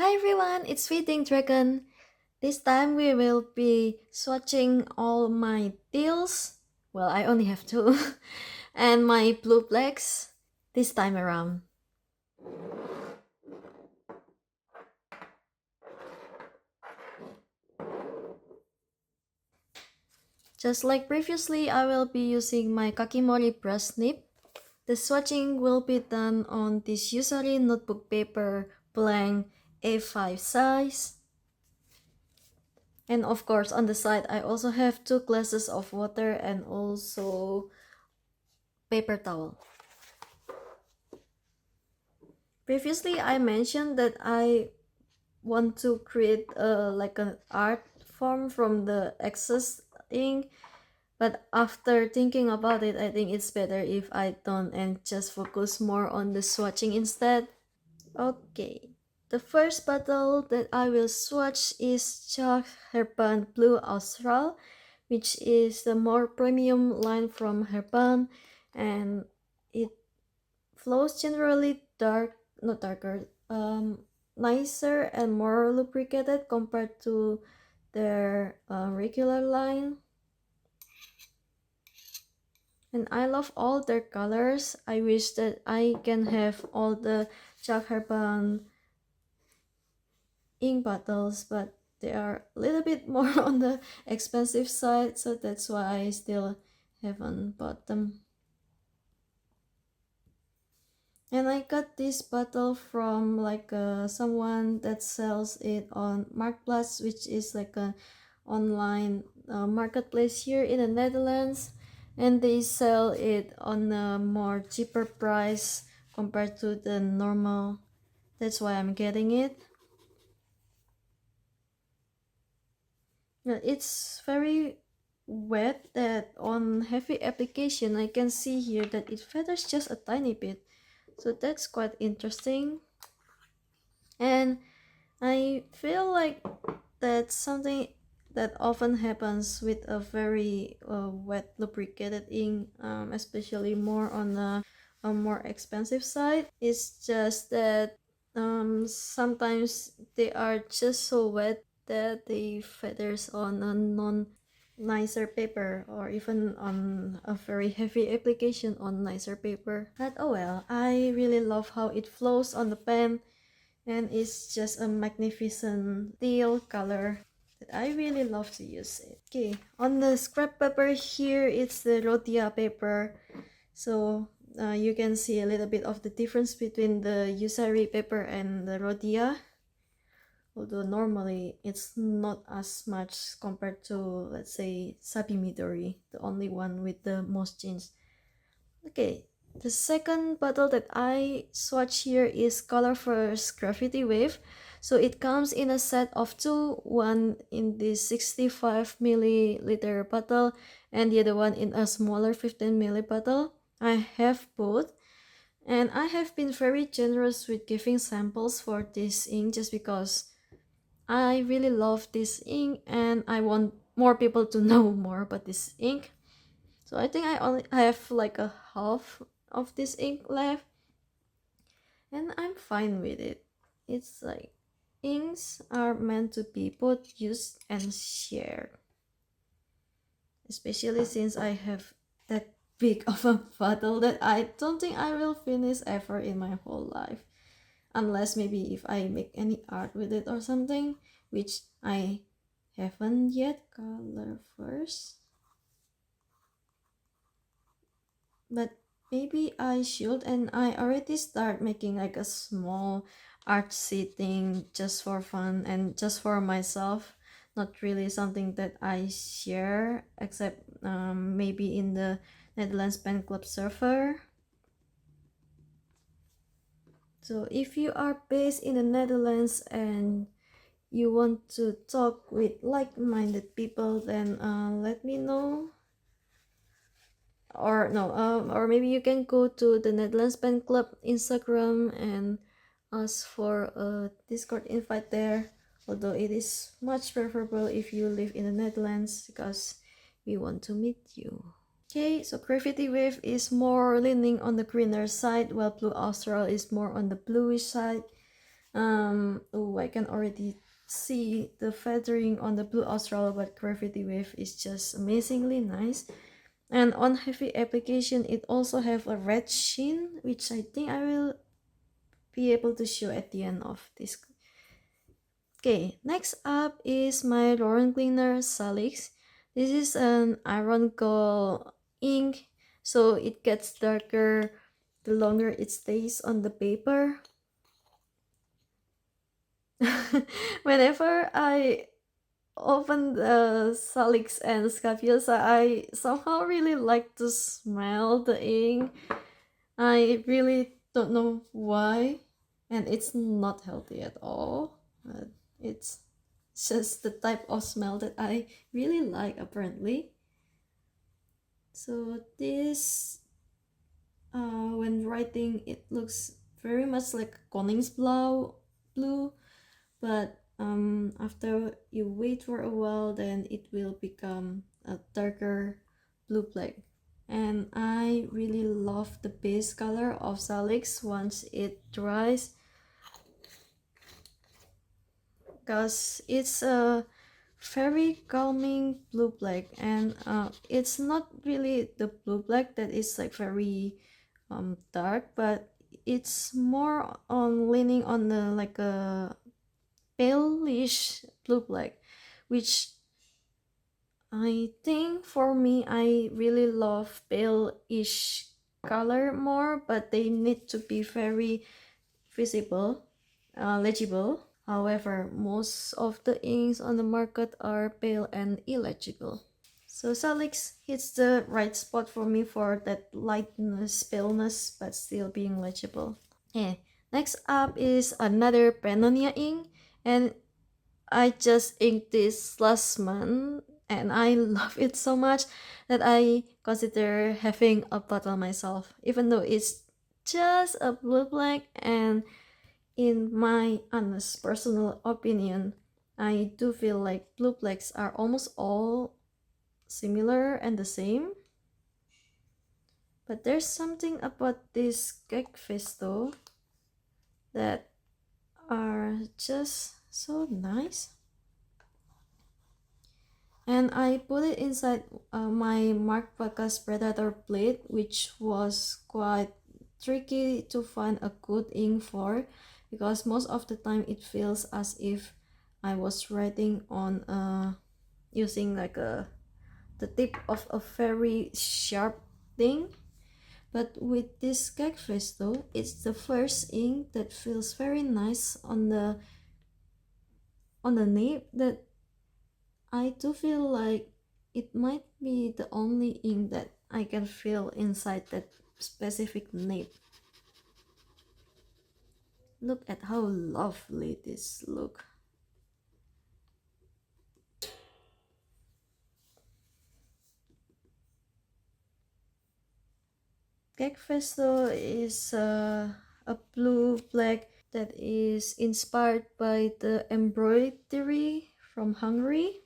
Hi everyone, it's Feeding Dragon. This time we will be swatching all my teals. Well, I only have two. And my blue blacks this time around. Just like previously, I will be using my Kakimori brush nib. The swatching will be done on this Yusari notebook paper blank A5 size. And of course, on the side, I also have 2 glasses of water and also paper towel. Previously, I mentioned that I want to create like an art form from the excess ink, but after thinking about it, I think it's better if I don't and just focus more on the swatching instead. Okay, the first bottle that I will swatch is Jacques Herbin Blue Austral, which is the more premium line from Herbin, and it flows generally dark, not darker, nicer and more lubricated compared to their regular line. And I love all their colors. I wish that I can have all the Jacques Herbin ink bottles, but they are a little bit more on the expensive side, so that's why I still haven't bought them. And I got this bottle from like someone that sells it on Marktplaats, which is like a online marketplace here in the Netherlands, and they sell it on a more cheaper price compared to the normal. That's why I'm getting it. It's very wet that on heavy application I can see here that it feathers just a tiny bit, so that's quite interesting. And I feel like that's something that often happens with a very wet lubricated ink, especially more on the more expensive side. It's just that sometimes they are just so wet that they feathers on a non nicer paper or even on a very heavy application on nicer paper. But oh well, I really love how it flows on the pen, and it's just a magnificent teal color that I really love to use it. Okay, on the scrap paper here, it's the Rhodia paper, so you can see a little bit of the difference between the Yusari paper and the Rhodia, although normally it's not as much compared to, let's say, Sabi Midori, the only one with the most change. Okay, the second bottle that I swatch here is Colorverse Graffiti Wave. So it comes in a set of two, one in this 65 milliliter bottle and the other one in a smaller 15 milliliter bottle. I have both, and I have been very generous with giving samples for this ink just because I really love this ink and I want more people to know more about this ink. So I think I only have like a half of this ink left, and I'm fine with it. It's like inks are meant to be both used and shared, especially since I have that big of a bottle that I don't think I will finish ever in my whole life, unless maybe if I make any art with it or something, which I haven't yet. Color first, but maybe I should, and I already start making like a small artsy thing just for fun and just for myself, not really something that I share except maybe in the Netherlands pen club server. So if you are based in the Netherlands and you want to talk with like-minded people, then let me know. Or no, or maybe you can go to the Netherlands Pen Club Instagram and ask for a Discord invite there. Although it is much preferable if you live in the Netherlands because we want to meet you. Okay, so Graffiti Wave is more leaning on the greener side, while Blue Austral is more on the bluish side. Oh, I can already see the feathering on the blue Austral, but gravity wave is just amazingly nice. And on heavy application, it also have a red sheen, which I think I will be able to show at the end of this. Okay, next up is my Klingner Salix. This is an iron gall ink, so it gets darker the longer it stays on the paper. Whenever I open the Salix and Scapiosa, I somehow really like to smell the ink. I really don't know why, and it's not healthy at all. But it's just the type of smell that I really like, apparently. So this, when writing, it looks very much like Koningsblauw blue, but after you wait for a while, then it will become a darker blue black. And I really love the base color of Salix once it dries, because it's a very calming blue black, and it's not really the blue black that is like very dark, but it's more on leaning on the like a palish blue black, which I think for me, I really love pale-ish color more, but they need to be very visible, legible. However, most of the inks on the market are pale and illegible. So Salix hits the right spot for me for that lightness, paleness, but still being legible. Yeah. Next up is another Pennonia ink, and I just inked this last month, and I love it so much that I consider having a bottle myself, even though it's just a blue black. And in my honest personal opinion, I do feel like blue blacks are almost all similar and the same. But there's something about this Kekfesto that are just so nice. And I put it inside my Mark Podcast Predator plate, which was quite tricky to find a good ink for, because most of the time it feels as if I was writing on using like the tip of a very sharp thing. But with this Kekfesto, it's the first ink that feels very nice on the nape, that I do feel like it might be the only ink that I can feel inside that specific nape. Look at how lovely this look. Kekfesto is a blue black that is inspired by the embroidery from Hungary.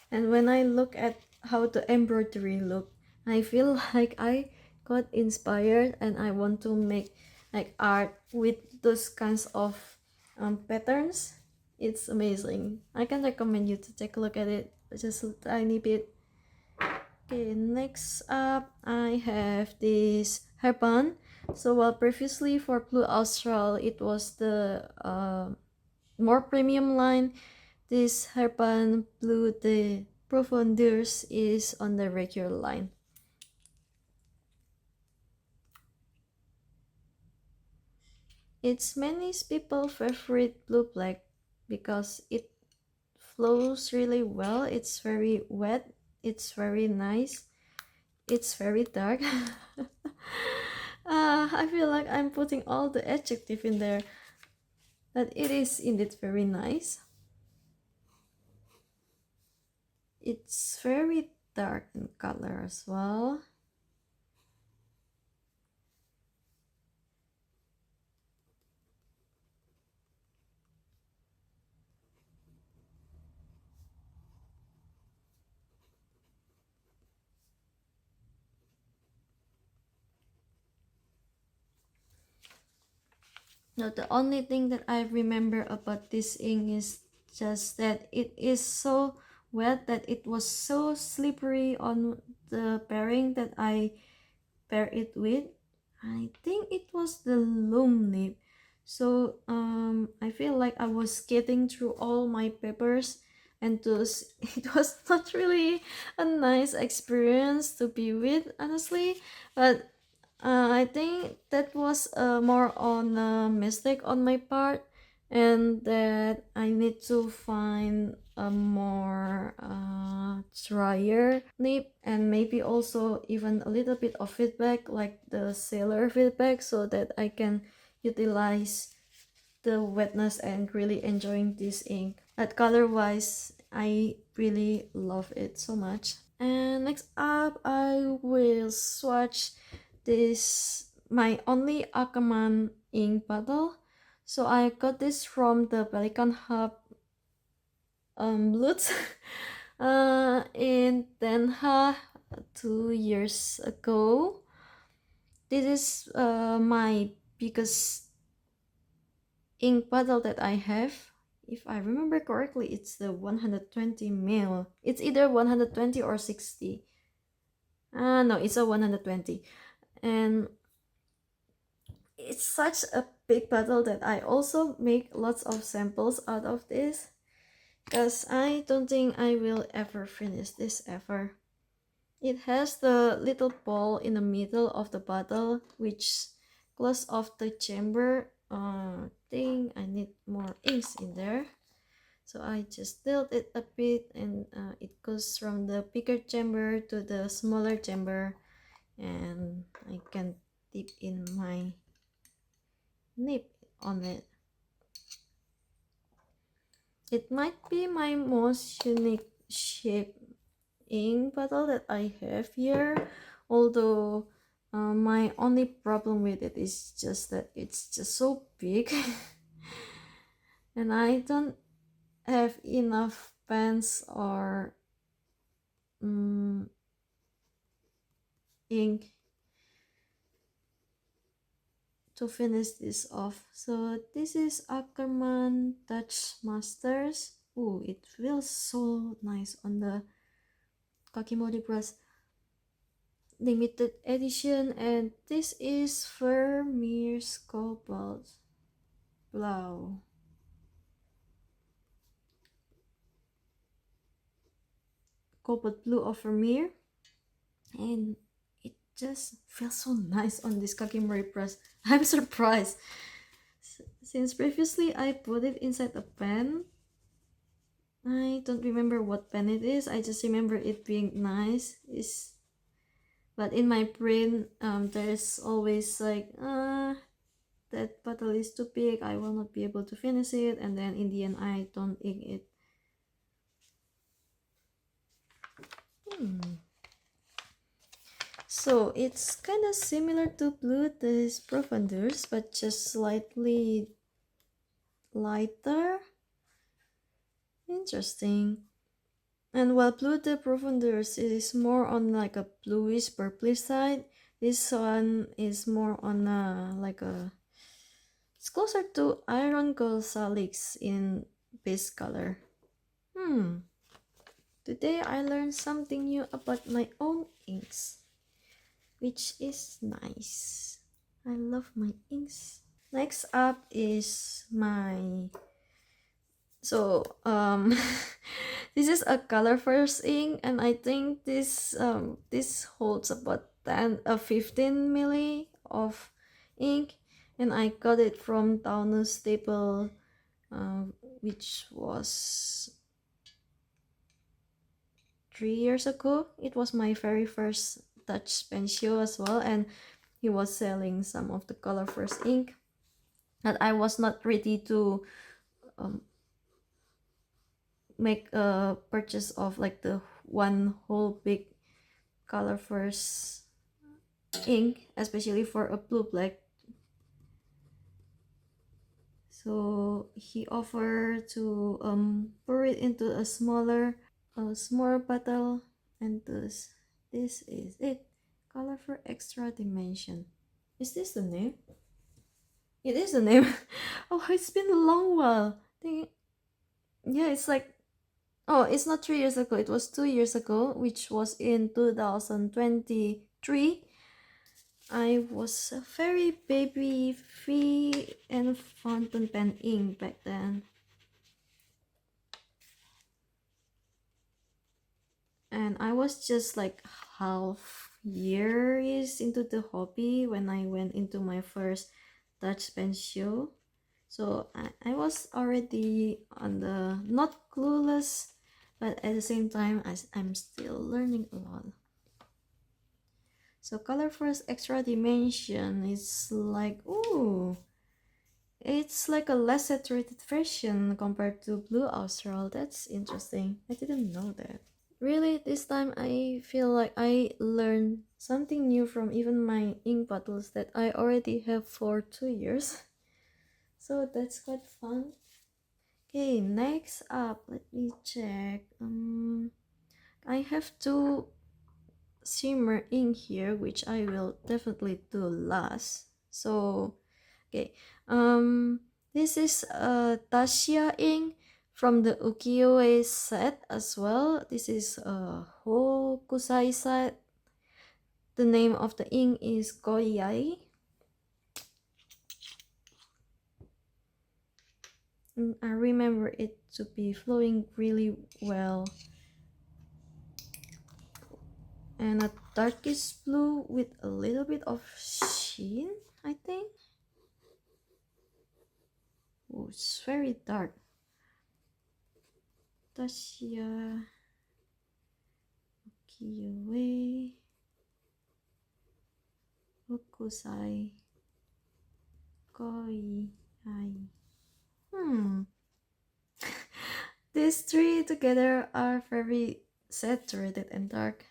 And when I look at how the embroidery look, I feel like I got inspired and I want to make like art with those kinds of patterns. It's amazing. I can recommend you to take a look at it, just a tiny bit. Okay, next up I have this Herbin. So while previously for Blue Austral it was the more premium line, this Herbin Blue the Profondeurs is on the regular line. It's many people's favorite blue black because it flows really well. It's very wet, it's very nice, it's very dark. I feel like I'm putting all the adjective in there, but it is indeed very nice. It's very dark in color as well. Now, the only thing that I remember about this ink is just that it is so wet that it was so slippery on the pairing that I pair it with. I think it was the loom nib. So I feel like I was skating through all my papers, and thus it was not really a nice experience to be with, honestly. But I think that was more on a mistake on my part, and that I need to find a more drier nib, and maybe also even a little bit of feedback like the sailor feedback, so that I can utilize the wetness and really enjoying this ink. But color wise, I really love it so much. And next up, I will swatch this my only Akkerman ink bottle. So I got this from the Pelican Hub Blue in Den Haag 2 years ago. This is my biggest ink bottle that I have. If I remember correctly, it's the 120 ml. It's either 120 or 60. No, it's a 120. And it's such a big bottle that I also make lots of samples out of this, because I don't think I will ever finish this ever. It has the little ball in the middle of the bottle which close off the chamber. Think I need more inks in there, so I just tilt it a bit, and it goes from the bigger chamber to the smaller chamber, and I can dip in my nib on it. It might be my most unique shape ink bottle that I have here, although my only problem with it is just that it's just so big and I don't have enough pens or ink to finish this off. So this is Akkerman Touch Masters. Ooh, it feels so nice on the Kakimori brush. Limited edition, and this is Vermeer's Kobaltblauw. Cobalt Blue of Vermeer, and it just feels so nice on this Kakimori press. I'm surprised. Since previously I put it inside a pen, I don't remember what pen it is. I just remember it being nice. But in my brain, there's always like, that bottle is too big. I will not be able to finish it, and then in the end, I don't ink it. So it's kind of similar to Bleu, this Profondeurs, but just slightly lighter. Interesting. And while Bleu de Profondeurs is more on like a bluish purplish side, this one is more on it's closer to Iron Gall Salix in base color. Today I learned something new about my own inks, which is nice. I love my inks. Next up is my this is a Colorverse ink, and I think this holds about 15 milli of ink, and I got it from Taunus Staple, which was 3 years ago. It was my very first touch pen show as well, and he was selling some of the Colorverse ink that I was not ready to make a purchase of like the one whole big Colorverse ink, especially for a blue black. So he offered to pour it into a smaller bottle, and this is it. Colorverse Extra Dimension. Is this the name? It is a name. Oh, it's been a long while. Yeah, it's like, oh, it's not 3 years ago. It was 2 years ago, which was in 2023. I was a very baby free and fountain pen ink back then. And I was just like half years into the hobby when I went into my first Dutch pen show. So I was already on the not clueless, but at the same time I'm still learning a lot. So Colorverse Extra Dimension is like, ooh, it's like a less saturated version compared to Blue Austral. That's interesting. I didn't know that. Really, this time I feel like I learned something new from even my ink bottles that I already have for 2 years. So that's quite fun. Okay, next up, let me check. I have two shimmer ink here, which I will definitely do last. So, okay, this is a Taccia ink from the Ukiyo-e set as well. This is a Hokusai set. The name of the ink is Koiai. And I remember it to be flowing really well. And a darkish blue with a little bit of sheen, I think. Oh, it's very dark. Taccia, Ukiyo-e, Hokusai, Koiai. These three together are very saturated and dark.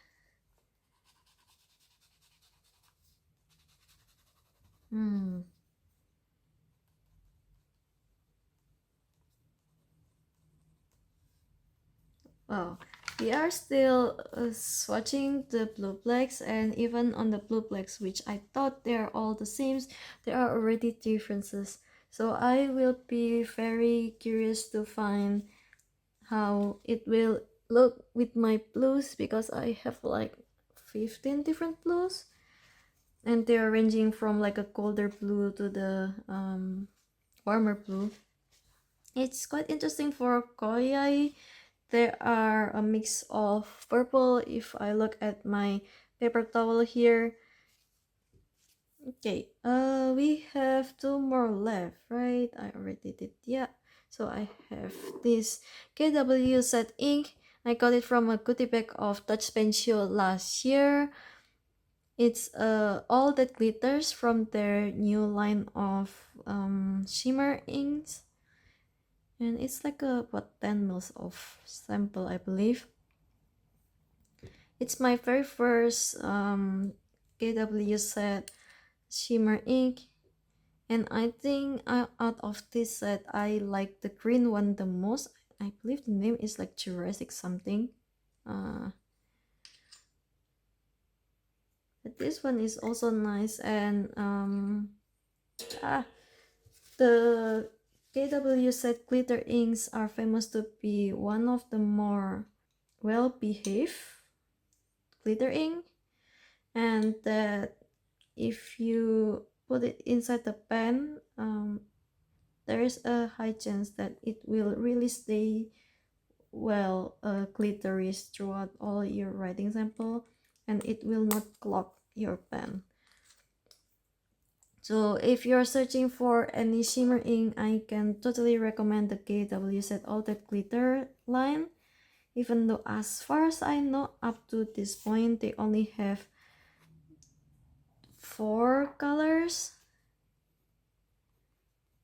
Wow, we are still swatching the blue blacks, and even on the blue blacks, which I thought they are all the same, there are already differences. So I will be very curious to find how it will look with my blues, because I have like 15 different blues, and they are ranging from like a colder blue to the warmer blue. It's quite interesting for Koiai. There are a mix of purple. If I look at my paper towel here, okay, we have two more left, right? I already did, yeah. So I have this KW set ink. I got it from a goodie bag of Dutch Pen Show last year. It's all that glitters from their new line of shimmer inks, and it's like a what 10 mils of sample, I believe. It's my very first KW set shimmer ink, and I think out of this set I like the green one the most. I believe the name is like Jurassic something. But this one is also nice, and the KW set glitter inks are famous to be one of the more well behaved glitter ink, and that if you put it inside the pen, there is a high chance that it will really stay well glittery throughout all your writing sample, and it will not clog your pen. So if you're searching for any shimmer ink, I can totally recommend the KW set all that glitter line, even though as far as I know up to this point they only have 4 colors,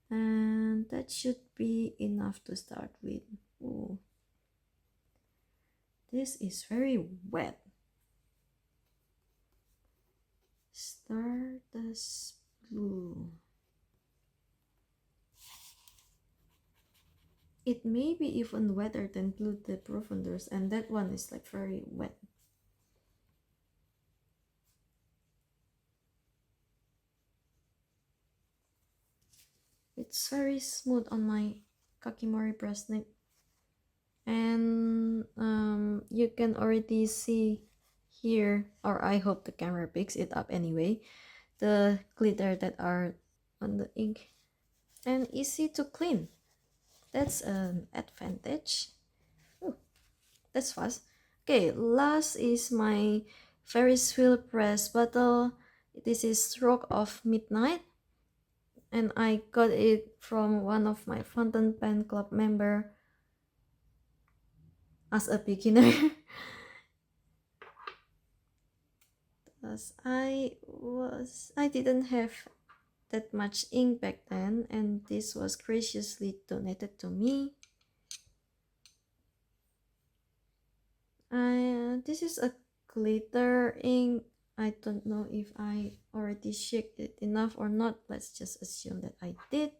and that should be enough to start with. Ooh. This is very wet. Stardust Blue. It may be even wetter than Blue the Profondeurs, and that one is like very wet. it's very smooth on my kakimori brush nib. And you can already see here, or I hope the camera picks it up anyway, the glitter that are on the ink, and easy to clean. That's an advantage. Ooh, that's fast. Okay, last is my Ferris wheel press bottle. This is Stroke of Midnight, and I got it from one of my fountain pen club member as a beginner. Because I didn't have that much ink back then, and this was graciously donated to me. This is a glitter ink. I don't know if I already shaked it enough or not. Let's just assume that I did,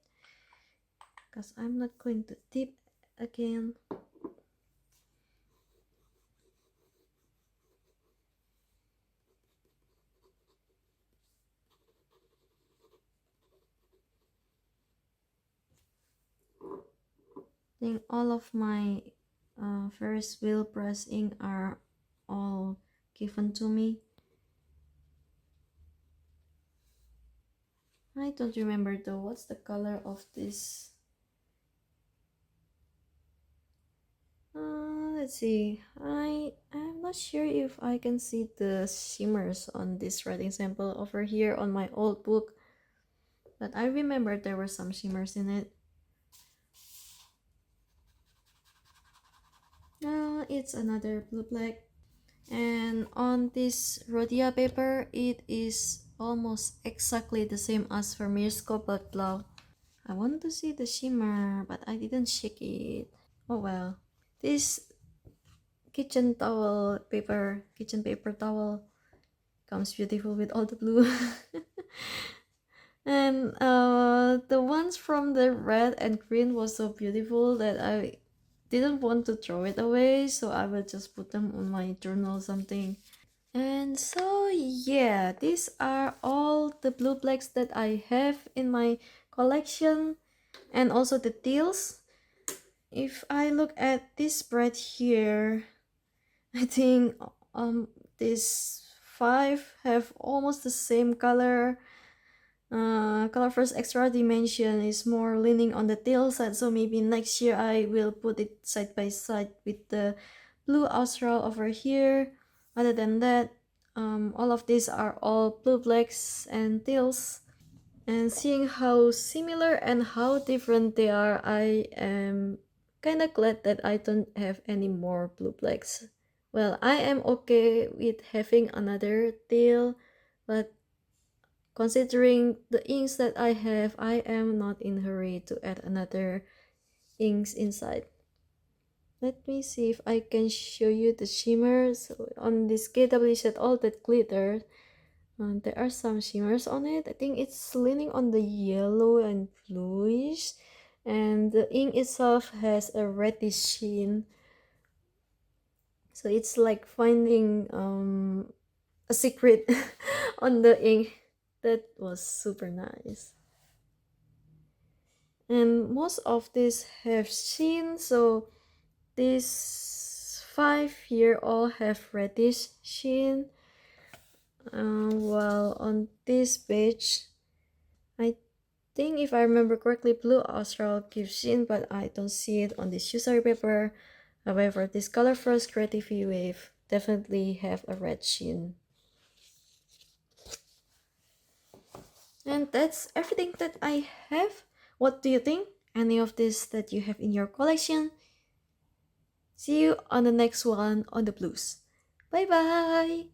because I'm not going to dip again. I think all of my Ferris wheel press ink are all given to me. I don't remember though, what's the color of this? Let's see. I'm not sure if I can see the shimmers on this writing sample over here on my old book, but I remember there were some shimmers in it. It's another blue black, and on this Rhodia paper it is almost exactly the same as Vermeer's Kobaltblauw. I want to see the shimmer, but I didn't shake it. Oh well. This kitchen paper towel comes beautiful with all the blue. And the ones from the red and green was so beautiful that I didn't want to throw it away, so I will just put them on my journal or something. And so yeah, these are all the blue blacks that I have in my collection, and also the teals. If I look at this spread here, I think these 5 have almost the same color. Colorverse Extra dimension is more leaning on the teal side, so maybe next year I will put it side by side with the blue Austral over here. Other than that, all of these are all blue blacks and teals. And seeing how similar and how different they are, I am kinda glad that I don't have any more blue blacks. Well, I am okay with having another teal, but considering the inks that I have, I am not in a hurry to add another inks inside. Let me see if I can show you the shimmer. So on this KW set, all that glitter, there are some shimmers on it. I think it's leaning on the yellow and bluish, and the ink itself has a reddish sheen. So it's like finding a secret on the ink. That was super nice. And most of these have sheen, so these 5 here all have reddish sheen. While on this page, I think if I remember correctly, blue Austral gives sheen, but I don't see it on this Yusari paper. However, this Colorverse Creative Wave definitely have a red sheen. And that's everything that I have. What do you think? Any of this that you have in your collection? See you on the next one on the blues. Bye bye!